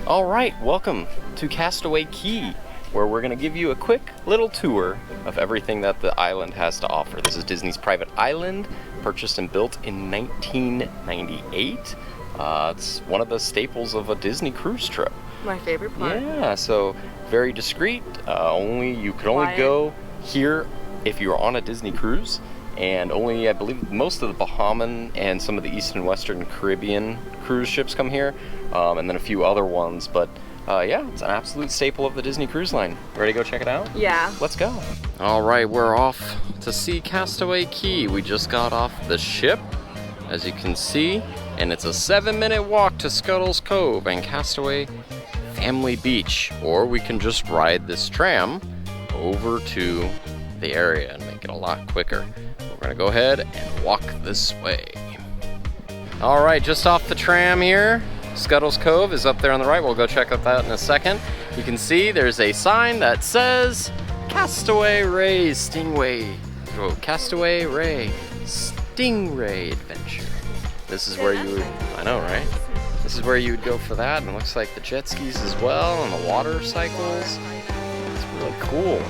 All right, welcome to Castaway Cay, where we're going to give you a quick little tour of everything that the island has to offer. This is Disney's private island, purchased and built in 1998. It's one of the staples of a Disney cruise trip. My favorite part. Yeah, so very discreet. You could only Quiet. go here if you were on a Disney cruise, and only, I believe, most of the Bahamian and some of the East and Western Caribbean cruise ships come here, and then a few other ones. But yeah, it's an absolute staple of the Disney Cruise Line. Ready to go check it out? Yeah. Let's go. All right, we're off to see Castaway Cay. We just got off the ship, as you can see, and it's a 7-minute walk to Scuttle's Cove and Castaway Family Beach, or we can just ride this tram over to the area and make it a lot quicker. We're gonna go ahead and walk this way. All right, just off the tram here. Scuttle's Cove is up there on the right. We'll go check out that in a second. You can see there's a sign that says Castaway Ray Stingray. Oh, Castaway Ray Stingray Adventure. This is where you would, I know, right? This is where you would go for that, and it looks like the jet skis as well, and the water cycles. It's really cool.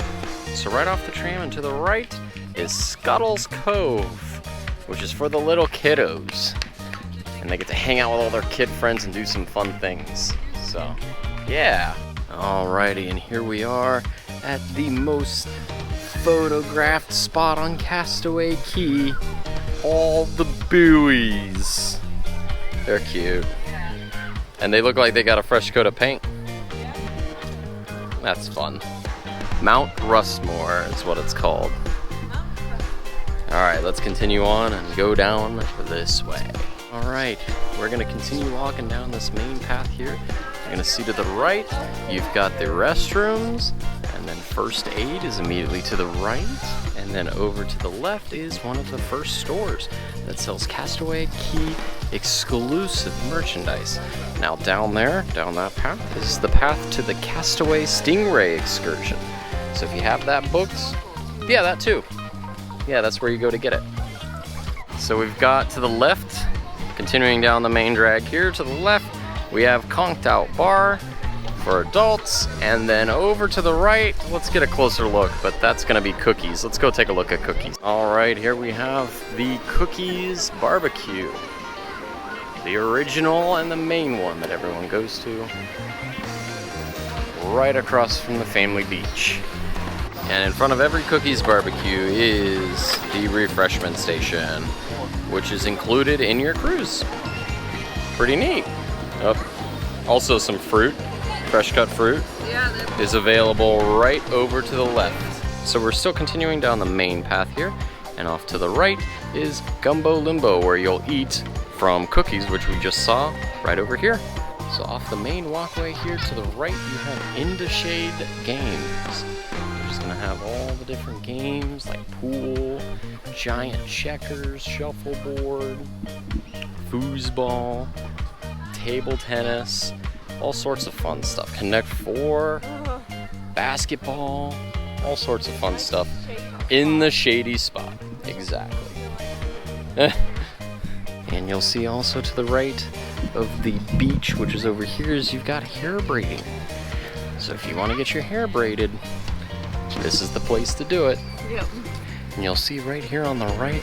So right off the tram and to the right is Scuttle's Cove, which is for the little kiddos. And they get to hang out with all their kid friends and do some fun things. So, yeah. Alrighty, and here we are at the most photographed spot on Castaway Cay. All the buoys. They're cute. And they look like they got a fresh coat of paint. That's fun. Mount Rushmore is what it's called. Alright, let's continue on and go down this way. Alright, we're going to continue walking down this main path here. You're going to see to the right, you've got the restrooms, and then first aid is immediately to the right, and then over to the left is one of the first stores that sells Castaway Cay exclusive merchandise. Now down there, down that path, is the path to the Castaway Stingray excursion. So if you have that booked, yeah, that too. Yeah, that's where you go to get it. So we've got to the left, continuing down the main drag here, to the left, we have Conked Out Bar for adults, and then over to the right, let's get a closer look, but that's gonna be Cookies. Let's go take a look at Cookies. All right, here we have the Cookies Barbecue. The original and the main one that everyone goes to. Right across from the Family Beach. And in front of every Cookies Barbecue is the refreshment station, which is included in your cruise. Pretty neat. Also some fruit, fresh cut fruit, is available right over to the left. So we're still continuing down the main path here, and off to the right is Gumbo Limbo, where you'll eat from Cookies, which we just saw right over here. So off the main walkway here to the right, you have In the Shade Games. We're just gonna have all the different games like pool, giant checkers, shuffleboard, foosball, table tennis, all sorts of fun stuff. Connect 4, basketball, all sorts of fun stuff in the shady spot. Exactly. And you'll see also to the right of the beach, which is over here, is you've got hair braiding. So if you want to get your hair braided, this is the place to do it. Yep. And you'll see right here on the right,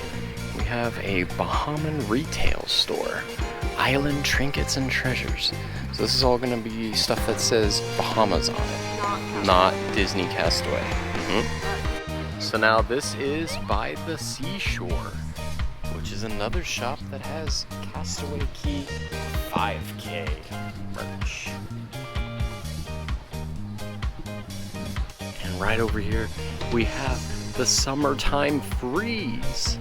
we have a Bahamian retail store. Island Trinkets and Treasures. So this is all going to be stuff that says Bahamas on it, not Disney Castaway. So now this is By the Seashore, which is another shop that has Castaway Cay 5K merch. And right over here, we have the Summertime Freeze,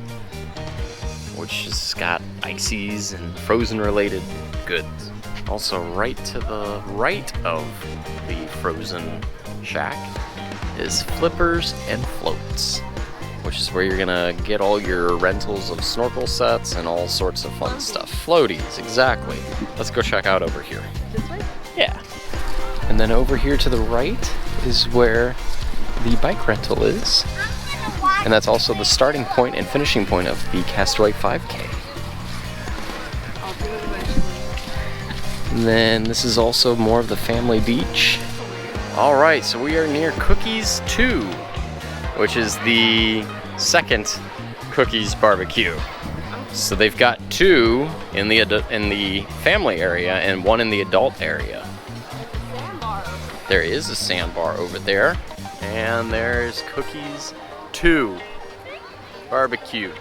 which has got ices and frozen related goods. Also right to the right of the frozen shack is Flippers and Floats, which is where you're gonna get all your rentals of snorkel sets and all sorts of fun stuff. Floaties, exactly. Let's go check out over here. This way? Yeah. And then over here to the right is where the bike rental is. And that's also the starting point and finishing point of the Castaway 5K. I'll do it eventually. And then this is also more of the family beach. All right, so we are near Cookies 2, which is the second Cookies barbecue. So they've got 2 in the family area and 1 in the adult area. There is a sandbar over there, and there's Cookies 2 barbecue.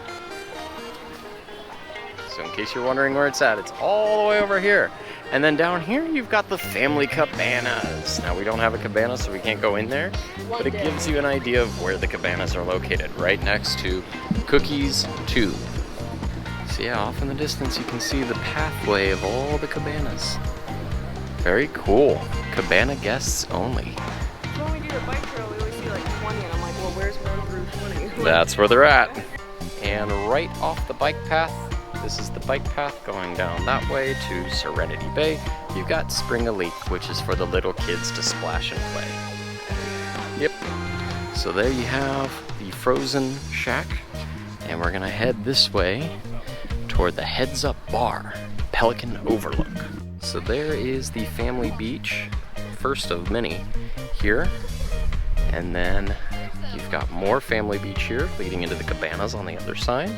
So in case you're wondering where it's at, it's all the way over here. And then down here, you've got the family cabanas. Now we don't have a cabana, so we can't go in there, but it gives you an idea of where the cabanas are located, right next to Cookies 2. So yeah, off in the distance, you can see the pathway of all the cabanas. Very cool. Cabana guests only. So when we do the bike trail, we always see like 20, and I'm like, well, where's 1 through 20? That's where they're at. And right off the bike path, this is the bike path going down that way to Serenity Bay. You've got Spring-a-Leak, which is for the little kids to splash and play. Yep. So there you have the frozen shack, and we're gonna head this way toward the Heads Up Bar, Pelican Overlook. So there is the family beach, first of many here, and then you've got more family beach here leading into the cabanas on the other side.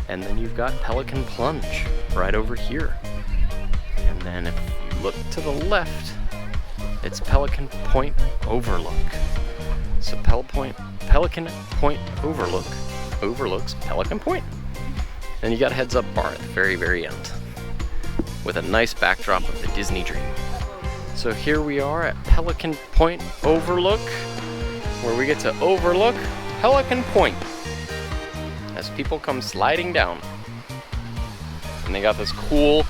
And then you've got Pelican Plunge right over here. And then if you look to the left, it's Pelican Point Overlook. So Pelican Point Overlook overlooks Pelican Point. And you got Heads Up Bar at the very, very end with a nice backdrop of the Disney Dream. So here we are at Pelican Point Overlook, where we get to overlook Pelican Point as people come sliding down. And they got this cool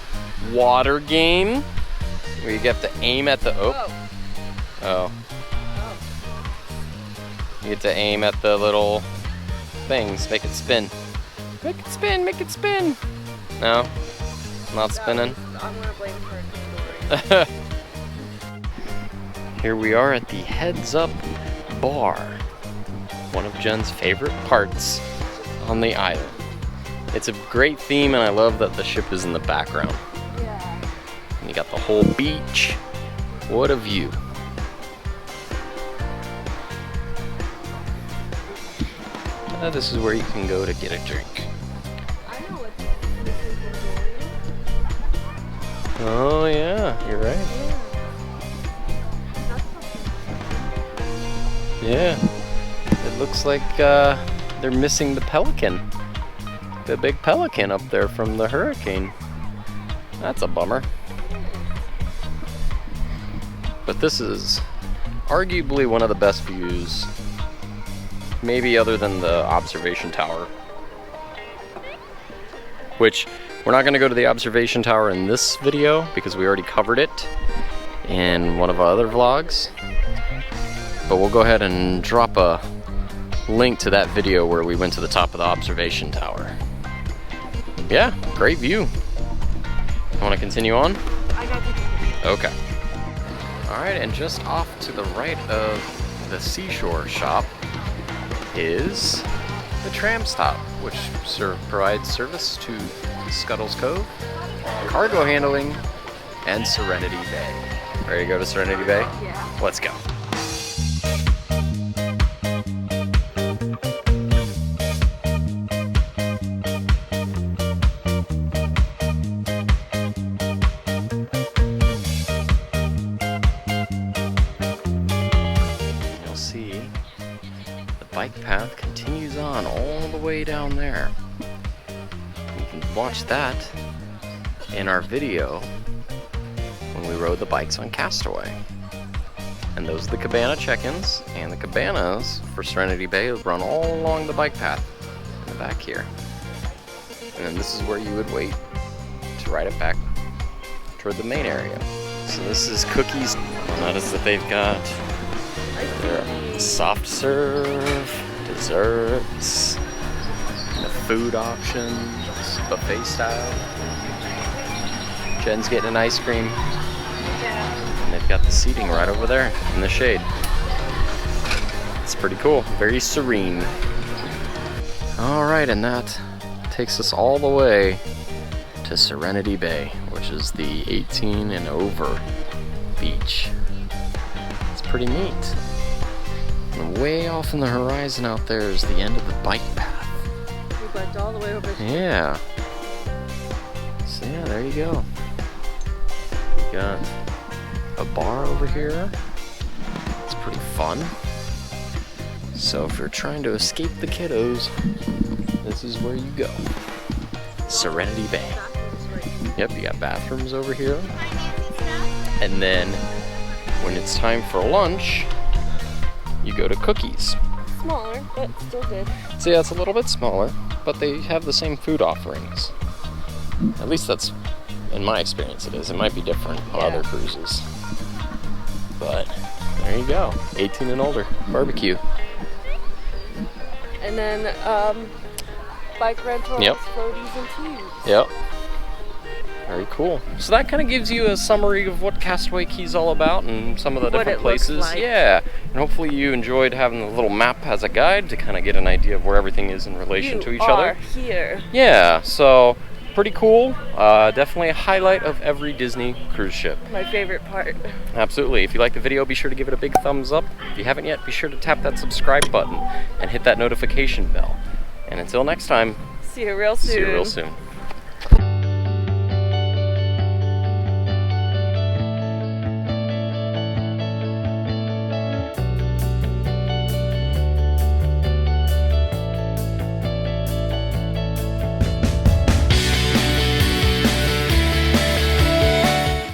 water game where you get to aim at the oh. You get to aim at the little things, make it spin. Make it spin, make it spin. No, not spinning. I'm gonna blame for a Here we are at the Heads Up Bar, one of Jen's favorite parts on the island. It's a great theme, and I love that the ship is in the background. Yeah. And you got the whole beach. What a view. This is where you can go to get a drink. I know what this is. Oh yeah, you're right. Yeah. It looks like they're missing the pelican. The big pelican up there from the hurricane. That's a bummer. But this is arguably one of the best views, maybe other than the observation tower. Which, we're not going to go to the observation tower in this video because we already covered it in one of our other vlogs. But we'll go ahead and drop a link to that video where we went to the top of the observation tower. Yeah, great view. Want to continue on? I got to continue. Okay. Alright, and just off to the right of the seashore shop is the tram stop, which provides service to Scuttles Cove, cargo handling, and Serenity Bay. Ready to go to Serenity Bay? Yeah. Let's go. You'll see the bike path continues on all the way down there. You can watch that in our video when we rode the bikes on Castaway. And those are the cabana check-ins, and the cabanas for Serenity Bay run all along the bike path in the back here. And then this is where you would wait to ride it back toward the main area. So this is Cookies. Notice that they've got their soft serve, desserts, the food options, buffet style. Jen's getting an ice cream. And they've got the seating right over there in the shade. It's pretty cool, very serene. All right, and that takes us all the way to Serenity Bay, where which is the 18 and over beach. It's pretty neat. And way off in the horizon out there is the end of the bike path. We biked all the way over here. Yeah. So yeah, there you go. You got a bar over here. It's pretty fun. So if you're trying to escape the kiddos, this is where you go. Serenity Bay. Yep, you got bathrooms over here. And then when it's time for lunch, you go to Cookies. Smaller, but still good. So yeah, it's a little bit smaller, but they have the same food offerings. At least that's, in my experience, it is. It might be different on other cruises. But there you go, 18 and older, barbecue. And then bike rentals, floaties, and tubes. Yep. Very cool. So that kind of gives you a summary of what Castaway Cay is all about and some of the different places. Looks like. Yeah. And hopefully you enjoyed having the little map as a guide to kind of get an idea of where everything is in relation to each other. Here. Yeah. So pretty cool. Definitely a highlight of every Disney cruise ship. My favorite part. Absolutely. If you like the video, be sure to give it a big thumbs up. If you haven't yet, be sure to tap that subscribe button and hit that notification bell. And until next time, See you real soon. See you real soon.